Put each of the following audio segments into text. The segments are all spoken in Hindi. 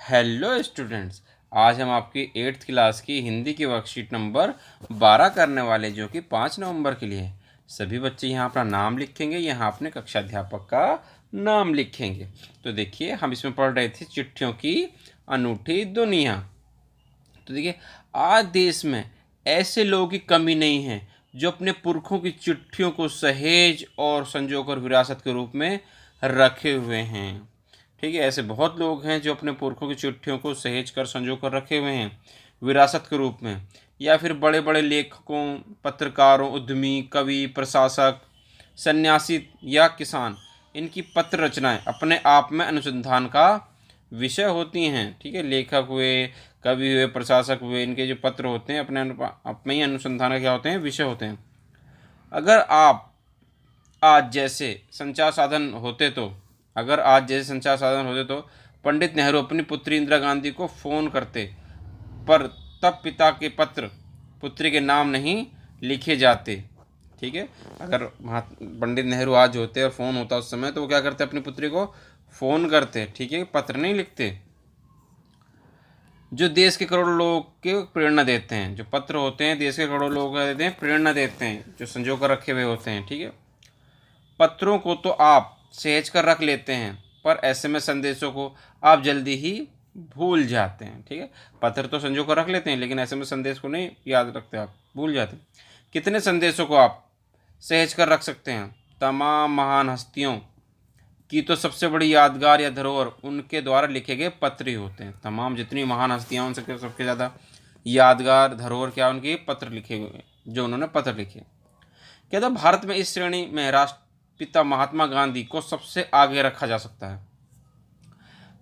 Hello students. आज हम आपकी 8th क्लास की हिंदी की वर्कशीट नंबर 12 करने वाले, जो कि 5 नवंबर के लिए है। सभी बच्चे यहाँ अपना नाम लिखेंगे, यहाँ अपने कक्षा अध्यापक का नाम लिखेंगे। तो देखिए, हम इसमें पढ़ रहे थे चिट्ठियों की अनूठी दुनिया। तो देखिए, आज देश में ऐसे लोगों की कमी नहीं है जो अपने पुरखों की चिट्ठियों को सहेज और संजोकर विरासत के रूप में रखे हुए हैं। ठीक है, ऐसे बहुत लोग हैं जो अपने पुरखों की चिट्ठियों को सहेज कर संजो कर रखे हुए हैं विरासत के रूप में। या फिर बड़े बड़े लेखकों, पत्रकारों, उद्यमी, कवि, प्रशासक, सन्यासी या किसान, इनकी पत्र रचनाएं अपने आप में अनुसंधान का विषय होती हैं। ठीक है, लेखक हुए, कवि हुए, प्रशासक हुए, इनके जो पत्र होते हैं अपने ही अनुसंधान का क्या होते हैं, विषय होते हैं। अगर आप आज जैसे संचार साधन होते तो अगर आज जैसे संचार साधन होते तो पंडित नेहरू अपनी पुत्री इंदिरा गांधी को फ़ोन करते, पर तब पिता के पत्र पुत्री के नाम नहीं लिखे जाते। ठीक है, अगर पंडित नेहरू आज होते और फ़ोन होता उस समय, तो वो क्या करते, अपनी पुत्री को फ़ोन करते। ठीक है, पत्र नहीं लिखते। जो देश के करोड़ों लोगों के प्रेरणा देते हैं, जो पत्र होते हैं देश के करोड़ों लोगों को देते हैं, प्रेरणा देते हैं, जो संजो कर रखे हुए होते हैं। ठीक है, पत्रों को तो आप सहेज कर रख लेते हैं, पर एसएमएस संदेशों को आप जल्दी ही भूल जाते हैं। ठीक है, पत्र तो संजो कर रख लेते हैं, लेकिन एसएमएस संदेश को नहीं याद रखते, आप भूल जाते हैं। कितने संदेशों को आप सहेज कर रख सकते हैं? तमाम महान हस्तियों की तो सबसे बड़ी यादगार या धरोहर उनके द्वारा लिखे गए पत्र ही होते हैं। तमाम जितनी महान हस्तियाँ, उनसे सबसे ज़्यादा यादगार धरोहर क्या, उनके पत्र लिखे हुए, जो उन्होंने पत्र लिखे। क्या था, भारत में इस श्रेणी में राष्ट्रपिता महात्मा गांधी को सबसे आगे रखा जा सकता है।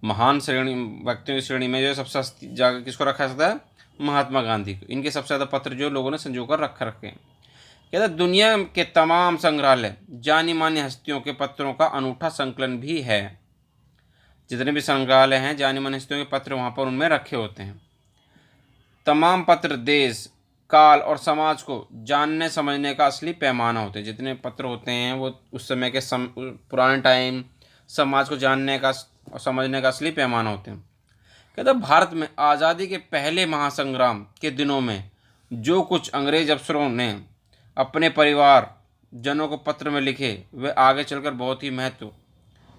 महान श्रेणी व्यक्तियों की श्रेणी में जो सबसे जाकर किसको रखा जा सकता है? महात्मा गांधी को। इनके सबसे ज़्यादा पत्र जो लोगों ने संजो कर रखे हैं। कहता है, दुनिया के तमाम संग्रहालय जानी मानी हस्तियों के पत्रों का अनूठा संकलन भी है। जितने भी संग्रहालय हैं, जानी मानी हस्तियों के पत्र वहाँ पर उनमें रखे होते हैं। तमाम पत्र देश, काल और समाज को जानने समझने का असली पैमाना होते हैं। जितने पत्र होते हैं वो उस समय के पुराने टाइम समाज को जानने का और समझने का असली पैमाना होते हैं। कहते हैं, भारत में आज़ादी के पहले महासंग्राम के दिनों में जो कुछ अंग्रेज अफसरों ने अपने परिवार जनों को पत्र में लिखे, वे आगे चलकर बहुत ही महत्व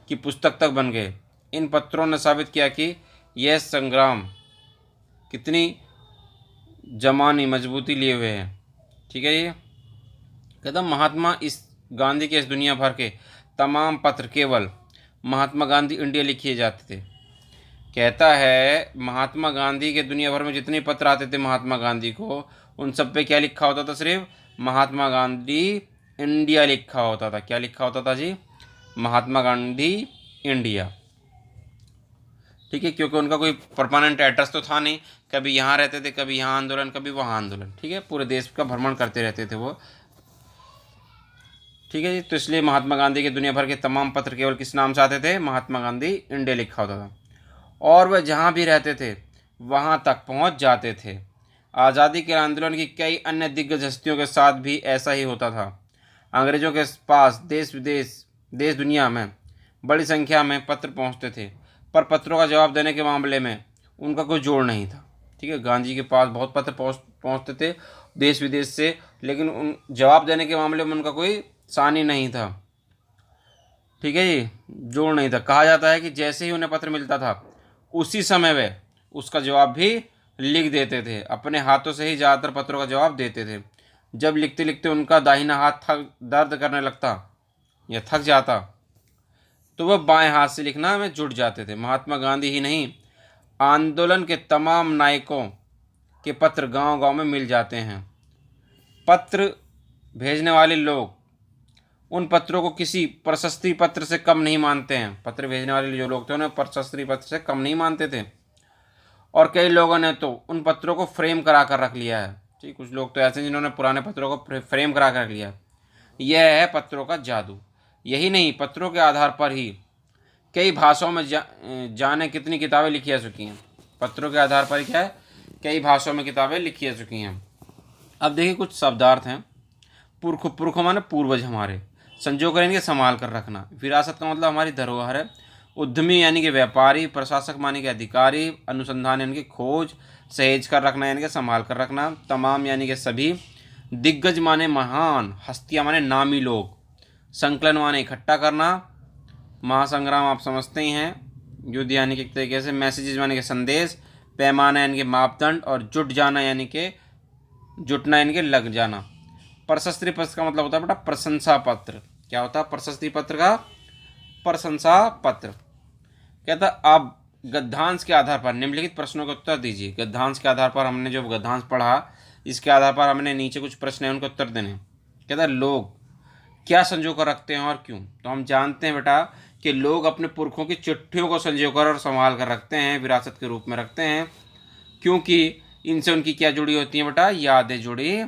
की पुस्तक तक बन गए। इन पत्रों ने साबित किया कि यह संग्राम कितनी जमानी मजबूती लिए हुए हैं। ठीक है, ये कहता, महात्मा इस गांधी के इस दुनिया भर के तमाम पत्र केवल महात्मा गांधी इंडिया लिखे जाते थे। कहता है, महात्मा गांधी के दुनिया भर में जितने पत्र आते थे महात्मा गांधी को, उन सब पे क्या लिखा होता था? सिर्फ महात्मा गांधी इंडिया लिखा होता था। क्या लिखा होता था जी? महात्मा गांधी इंडिया। ठीक है, क्योंकि उनका कोई परमानेंट एड्रेस तो था नहीं, कभी यहाँ रहते थे, कभी यहाँ आंदोलन, कभी वहाँ आंदोलन। ठीक है, पूरे देश का भ्रमण करते रहते थे वो। ठीक है जी, तो इसलिए महात्मा गांधी के दुनिया भर के तमाम पत्र केवल किस नाम से आते थे? महात्मा गांधी इंडिया लिखा होता था। और वह जहाँ भी रहते थे वहाँ तक पहुँच जाते थे। आज़ादी के आंदोलन की कई अन्य दिग्गज हस्तियों के साथ भी ऐसा ही होता था। अंग्रेज़ों के पास देश विदेश, देश दुनिया में बड़ी संख्या में पत्र पहुँचते थे, पर पत्रों का जवाब देने के मामले में उनका कोई जोड़ नहीं था। ठीक है, गांधी के पास बहुत पत्र पहुँचते थे देश विदेश से, लेकिन उन जवाब देने के मामले में उनका कोई सानी नहीं था। ठीक है जी, जोड़ नहीं था। कहा जाता है कि जैसे ही उन्हें पत्र मिलता था उसी समय वे उसका जवाब भी लिख देते थे। अपने हाथों से ही ज़्यादातर पत्रों का जवाब देते थे। जब लिखते लिखते उनका दाहिना हाथ दर्द करने लगता या थक जाता, तो वह बाएं हाथ से लिखना में जुट जाते थे। महात्मा गांधी ही नहीं, आंदोलन के तमाम नायकों के पत्र गांव गांव में मिल जाते हैं। पत्र भेजने वाले लोग उन पत्रों को किसी प्रशस्ति पत्र से कम नहीं मानते हैं। पत्र भेजने वाले जो लोग थे उन्हें प्रशस्ति पत्र से कम नहीं मानते थे। और कई लोगों ने तो उन पत्रों को फ्रेम करा कर रख लिया है। ठीक, कुछ लोग तो ऐसे हैं जिन्होंने पुराने पत्रों को फ्रेम करा कर रख लिया। यह है पत्रों का जादू। यही नहीं, पत्रों के आधार पर ही कई भाषाओं में जाने कितनी किताबें लिखी जा चुकी हैं। पत्रों के आधार पर क्या है, कई भाषाओं में किताबें लिखी जा चुकी हैं। अब देखिए, कुछ शब्दार्थ हैं। पुरख माने पूर्वज हमारे, संजो कर इनके संभाल कर रखना। विरासत का मतलब हमारी धरोहर है, उद्यमी यानी कि व्यापारी, प्रशासक मानी कि अधिकारी, अनुसंधान यानी कि खोज, सहेज कर रखना यानी कि संभाल कर रखना, तमाम यानी कि सभी, दिग्गज माने महान, हस्तियां माने नामी लोग, संकलन माने इकट्ठा करना, महासंग्राम आप समझते ही हैं, युद्ध यानी कि एक तरीके से, मैसेजेस यानी कि संदेश, पैमाना यानी कि मापदंड, और जुट जाना यानी कि जुटना यानी कि लग जाना। प्रशस्ति पत्र का मतलब होता है बेटा प्रशंसा पत्र। क्या होता है प्रशस्ति पत्र का? प्रशंसा पत्र। कहता आप गद्यांश के आधार पर निम्नलिखित प्रश्नों का उत्तर दीजिए। गद्यांश के आधार पर हमने जो गद्यांश पढ़ा, इसके आधार पर हमने नीचे कुछ प्रश्न है उनके उत्तर देने। कहता लोग क्या संजो कर रखते हैं और क्यों? तो हम जानते हैं बेटा कि लोग अपने पुरखों की चिट्ठियों को संजो कर और संभाल कर रखते हैं, विरासत के रूप में रखते हैं, क्योंकि इनसे उनकी क्या जुड़ी होती हैं बेटा? यादें जुड़ी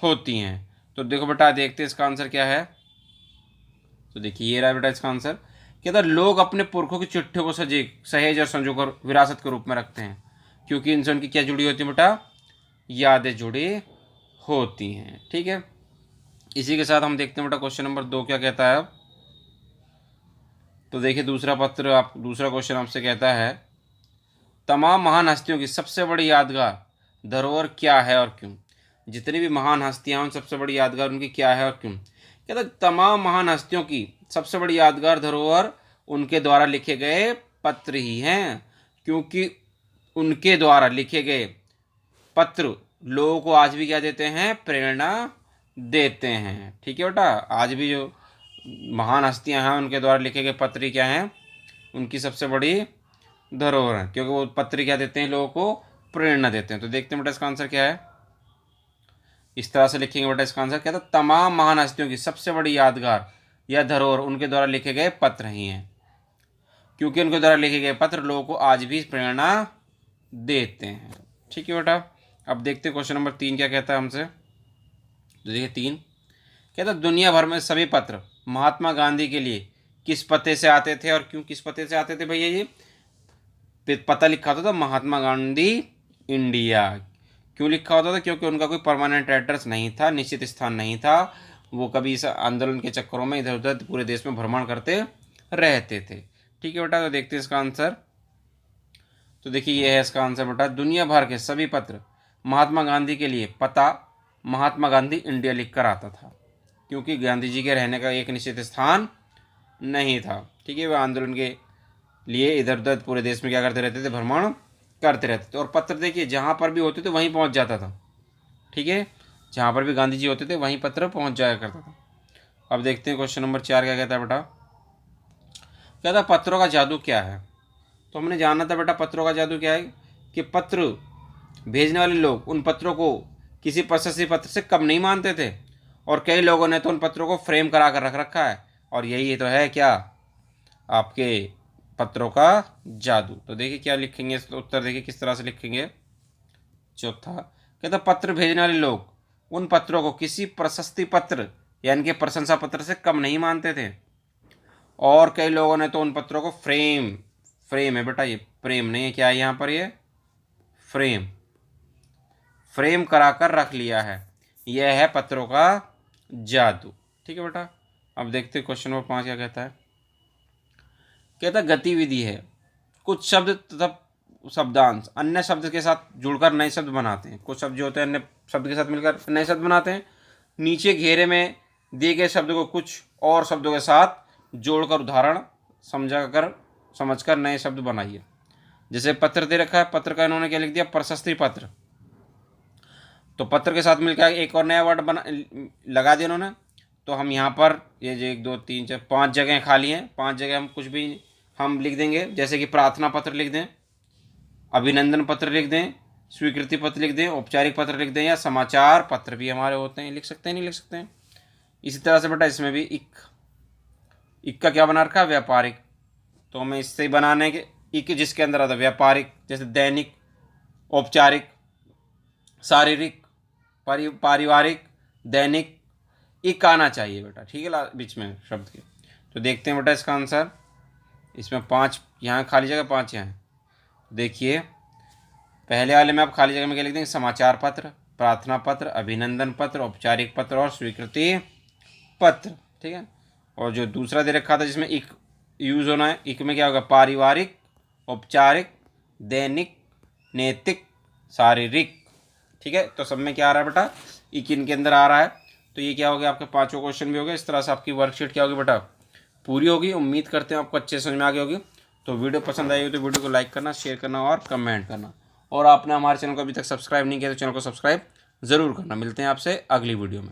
होती हैं। तो देखो बेटा, देखते हैं इसका आंसर क्या है। तो देखिए ये रहा बेटा इसका आंसर। कहता लोग अपने पुरखों की चिट्ठियों को सहेज और संजो कर विरासत के रूप में रखते हैं, क्योंकि इनसे उनकी क्या जुड़ी होती है बेटा? यादें जुड़ी होती हैं। ठीक है, इसी के साथ हम देखते हैं बेटा क्वेश्चन नंबर 2 क्या कहता है अब। तो देखिए दूसरा क्वेश्चन आपसे कहता है तमाम महान हस्तियों की सबसे बड़ी यादगार धरोहर क्या है और क्यों? जितनी भी महान हस्तियां हैं उन सबसे बड़ी यादगार उनकी क्या है और क्यों? कहता तमाम महान हस्तियों की सबसे बड़ी यादगार धरोहर उनके द्वारा लिखे गए पत्र ही हैं, क्योंकि उनके द्वारा लिखे गए पत्र लोगों को आज भी क्या देते हैं? प्रेरणा देते हैं। ठीक है बेटा, आज भी जो महान हस्तियां हैं उनके द्वारा लिखे गए पत्र क्या हैं? उनकी सबसे बड़ी धरोहर है, क्योंकि वो पत्र क्या देते हैं? लोगों को प्रेरणा देते हैं। तो देखते हैं बेटा इसका आंसर क्या है। इस तरह से लिखेंगे बेटा इसका आंसर। क्या था? तमाम महान हस्तियों की सबसे बड़ी यादगार या धरोहर उनके द्वारा लिखे गए पत्र ही हैं, क्योंकि उनके द्वारा लिखे गए पत्र लोगों को आज भी प्रेरणा देते हैं। ठीक है बेटा, अब देखते हैं क्वेश्चन नंबर 3 क्या कहता है हमसे। तो देखिए 3 कहता है दुनिया भर में सभी पत्र महात्मा गांधी के लिए किस पते से आते थे और क्यों? किस पते से आते थे भैया? ये पता लिखा होता था महात्मा गांधी इंडिया। क्यों लिखा होता था? क्योंकि उनका कोई परमानेंट एड्रेस नहीं था, निश्चित स्थान नहीं था। वो कभी इस आंदोलन के चक्करों में इधर उधर पूरे देश में भ्रमण करते रहते थे। ठीक है बेटा, तो देखते हैं इसका आंसर। तो देखिए ये है इसका आंसर बेटा, दुनिया भर के सभी पत्र महात्मा गांधी के लिए पता महात्मा गांधी इंडिया लिखकर आता था, क्योंकि गांधी जी के रहने का एक निश्चित स्थान नहीं था। ठीक है, वह आंदोलन के लिए इधर उधर पूरे देश में क्या करते रहते थे? भ्रमण करते रहते थे। और पत्र देखिए जहाँ पर भी होते थे वहीं पहुँच जाता था। ठीक है, जहाँ पर भी गांधी जी होते थे वहीं पत्र पहुँच जाया करता था। अब देखते हैं क्वेश्चन नंबर 4 क्या कहता है बेटा। कहता पत्रों का जादू क्या है? तो हमने जाना था बेटा पत्रों का जादू क्या है, कि पत्र भेजने वाले लोग उन पत्रों को किसी प्रशस्ति पत्र से कम नहीं मानते थे, और कई लोगों ने तो उन पत्रों को फ्रेम करा कर रख रखा है, और यही तो है क्या? आपके पत्रों का जादू। तो देखिए क्या लिखेंगे इसका उत्तर, देखिए किस तरह से लिखेंगे। चौथा कहता पत्र भेजने वाले लोग उन पत्रों को किसी प्रशस्ति पत्र यानी कि प्रशंसा पत्र से कम नहीं मानते थे, और कई लोगों ने तो उन पत्रों को फ्रेम है बेटा, ये प्रेम नहीं है, क्या है यहाँ पर? ये फ्रेम कराकर रख लिया है। यह है पत्रों का जादू। ठीक है बेटा, अब देखते हैं क्वेश्चन नंबर 5 क्या कहता है। कहता गतिविधि है, कुछ शब्द तथा शब्दांश अन्य शब्द के साथ जुड़कर नए शब्द बनाते हैं। कुछ शब्द जो होते हैं अन्य शब्द के साथ मिलकर नए शब्द बनाते हैं। नीचे घेरे में दिए गए शब्द को कुछ और शब्दों के साथ जोड़कर उदाहरण समझकर नए शब्द बनाइए। जैसे पत्र दे रखा है, पत्र का इन्होंने क्या लिख दिया? प्रशस्ति पत्र। तो पत्र के साथ मिलकर एक और नया वर्ड लगा दिया इन्होंने। तो हम यहाँ पर ये जो 1 2 3 4 5 जगह खाली हैं, 5 जगह हम कुछ भी हम लिख देंगे। जैसे कि प्रार्थना पत्र लिख दें, अभिनंदन पत्र लिख दें, स्वीकृति पत्र लिख दें, औपचारिक पत्र लिख दें, या समाचार पत्र भी हमारे होते हैं, लिख सकते हैं, नहीं लिख सकते हैं। इसी तरह से बेटा इसमें भी इक का क्या बना रखा है? व्यापारिक। तो हमें इससे बनाने के इक जिसके अंदर आता है व्यापारिक, जैसे दैनिक, औपचारिक, शारीरिक, पारिवारिक, दैनिक, इक आना चाहिए बेटा। ठीक है, बीच में शब्द के। तो देखते हैं बेटा इसका आंसर। इसमें 5 यहाँ खाली जगह, 5 यहाँ। देखिए पहले वाले में आप खाली जगह में क्या लिख देंगे? समाचार पत्र, प्रार्थना पत्र, अभिनंदन पत्र, औपचारिक पत्र और स्वीकृति पत्र। ठीक है, और जो दूसरा दे रखा था जिसमें यूज़ होना है। इक में क्या होगा, पारिवारिक, औपचारिक, दैनिक, नैतिक, शारीरिक। ठीक है, तो सब में क्या आ रहा है बेटा, इक इनके अंदर आ रहा है। तो ये क्या हो गया, आपके 5 क्वेश्चन भी हो गए। इस तरह से आपकी वर्कशीट क्या होगी बेटा, पूरी होगी। उम्मीद करते हैं आपको अच्छे समझ में आ गई होगी। तो वीडियो पसंद आई हो तो वीडियो को लाइक करना, शेयर करना और कमेंट करना। और आपने हमारे चैनल को अभी तक सब्सक्राइब नहीं किया तो चैनल को सब्सक्राइब ज़रूर करना। मिलते हैं आपसे अगली वीडियो में।